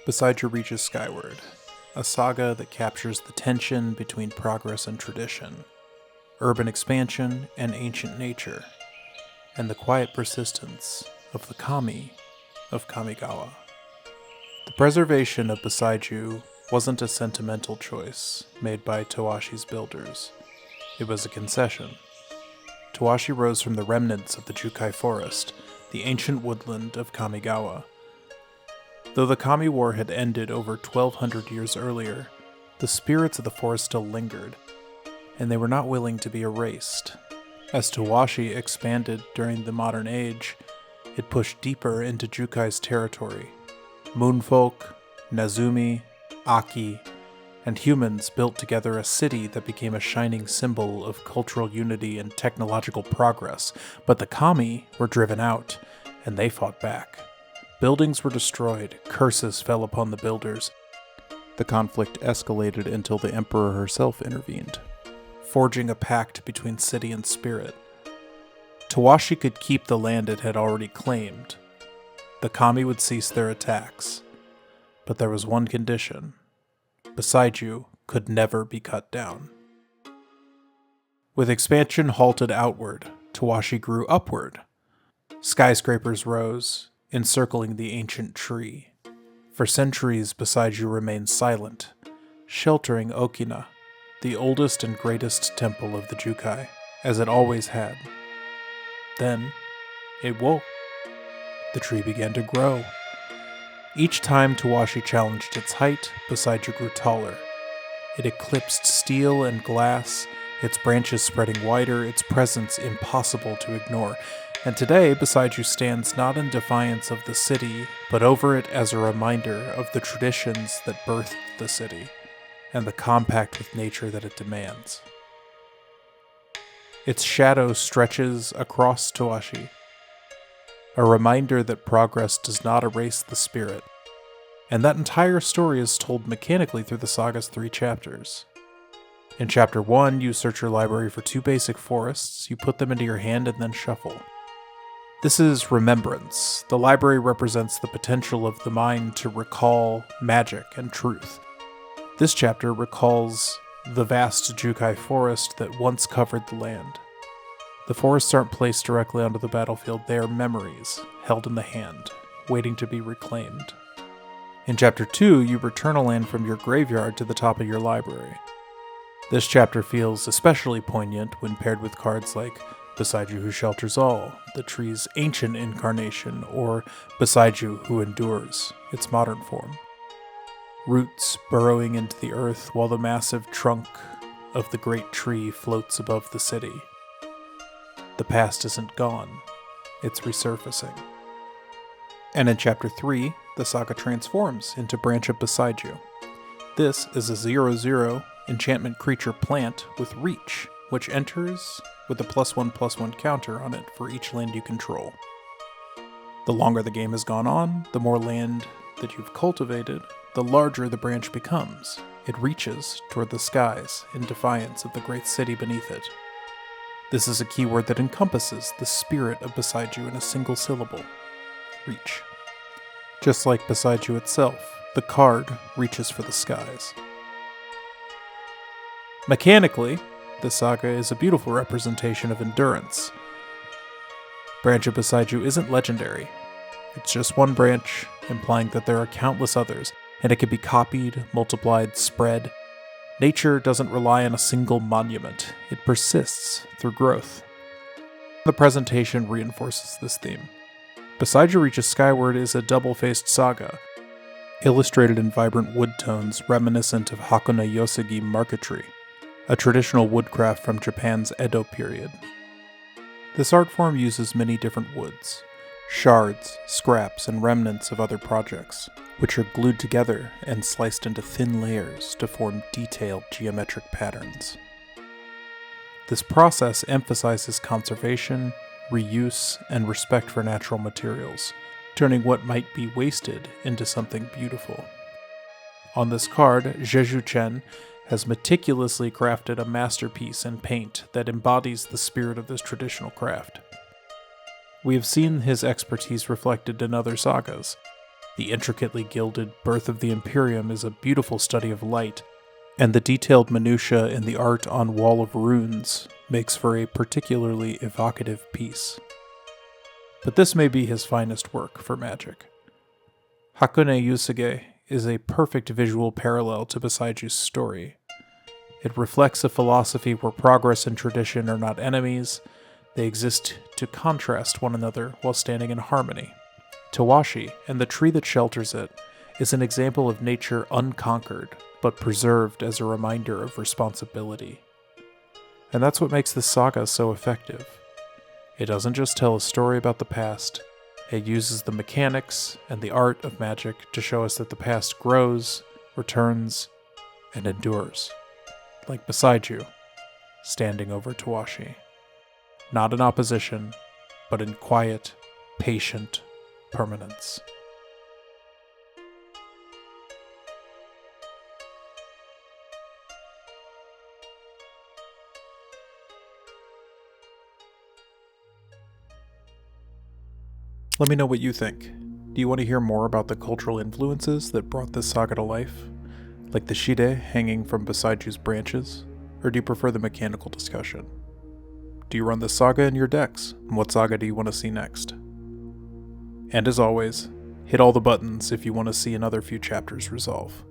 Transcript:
Boseiju Reaches Skyward, a saga that captures the tension between progress and tradition, urban expansion and ancient nature, and the quiet persistence of the kami of Kamigawa. The preservation of Boseiju wasn't a sentimental choice made by Towashi's builders. It was a concession. Towashi rose from the remnants of the Jukai Forest, the ancient woodland of Kamigawa. Though the Kami War had ended over 1,200 years earlier, the spirits of the forest still lingered, and they were not willing to be erased. As Towashi expanded during the modern age, it pushed deeper into Jukai's territory. Moonfolk, Nezumi, Aki, and humans built together a city that became a shining symbol of cultural unity and technological progress, but the Kami were driven out, and they fought back. Buildings were destroyed, curses fell upon the builders. The conflict escalated until the Emperor herself intervened, forging a pact between city and spirit. Towashi could keep the land it had already claimed. The Kami would cease their attacks. But there was one condition. Boseiju could never be cut down. With expansion halted outward, Towashi grew upward. Skyscrapers rose, encircling the ancient tree. For centuries, Boseiju remained silent, sheltering Okina, the oldest and greatest temple of the Jukai, as it always had. Then, it woke. The tree began to grow. Each time Towashi challenged its height, Boseiju grew taller. It eclipsed steel and glass, its branches spreading wider, its presence impossible to ignore. And today, Boseiju stands not in defiance of the city, but over it as a reminder of the traditions that birthed the city, and the compact with nature that it demands. Its shadow stretches across Towashi, a reminder that progress does not erase the spirit. And that entire story is told mechanically through the saga's 3 chapters. In Chapter 1, you search your library for 2 basic forests, you put them into your hand and then shuffle. This is remembrance. The library represents the potential of the mind to recall magic and truth. This chapter recalls the vast Jukai forest that once covered the land. The forests aren't placed directly onto the battlefield, they are memories, held in the hand, waiting to be reclaimed. In Chapter 2, you return a land from your graveyard to the top of your library. This chapter feels especially poignant when paired with cards like Boseiju Who Shelters All, the tree's ancient incarnation, or Boseiju Who Endures, its modern form. Roots burrowing into the earth while the massive trunk of the great tree floats above the city. The past isn't gone, it's resurfacing. And in Chapter 3, the saga transforms into Branch of Boseiju. This is a 0/0 enchantment creature plant with reach, which enters with a +1/+1 counter on it for each land you control. The longer the game has gone on, the more land that you've cultivated, the larger the branch becomes. It reaches toward the skies in defiance of the great city beneath it. This is a keyword that encompasses the spirit of Boseiju in a single syllable: reach. Just like Boseiju itself, the card reaches for the skies. Mechanically, the saga is a beautiful representation of endurance. Branch of Boseiju isn't legendary. It's just one branch, implying that there are countless others, and it can be copied, multiplied, spread. Nature doesn't rely on a single monument. It persists through growth. The presentation reinforces this theme. Boseiju Reaches Skyward is a double-faced saga, illustrated in vibrant wood tones reminiscent of Hakone Yosugi marquetry, a traditional woodcraft from Japan's Edo period. This art form uses many different woods, shards, scraps, and remnants of other projects, which are glued together and sliced into thin layers to form detailed geometric patterns. This process emphasizes conservation, reuse, and respect for natural materials, turning what might be wasted into something beautiful. On this card, Jeju Chen has meticulously crafted a masterpiece in paint that embodies the spirit of this traditional craft. We have seen his expertise reflected in other sagas, The intricately gilded Birth of the Imperium is a beautiful study of light, and the detailed minutiae in the art on Wall of Runes makes for a particularly evocative piece. But this may be his finest work for magic. Hakone Yusuge is a perfect visual parallel to Boseiju's story. It reflects a philosophy where progress and tradition are not enemies, they exist to contrast one another while standing in harmony. Tawashi, and the tree that shelters it, is an example of nature unconquered, but preserved as a reminder of responsibility. And that's what makes this saga so effective. It doesn't just tell a story about the past, it uses the mechanics and the art of magic to show us that the past grows, returns, and endures. Like Boseiju, standing over Tawashi. Not in opposition, but in quiet, patient permanence. Let me know what you think. Do you want to hear more about the cultural influences that brought this saga to life? Like the shide hanging from Boseiju's branches? Or do you prefer the mechanical discussion? Do you run the saga in your decks? And what saga do you want to see next? And as always, hit all the buttons if you want to see another few chapters resolve.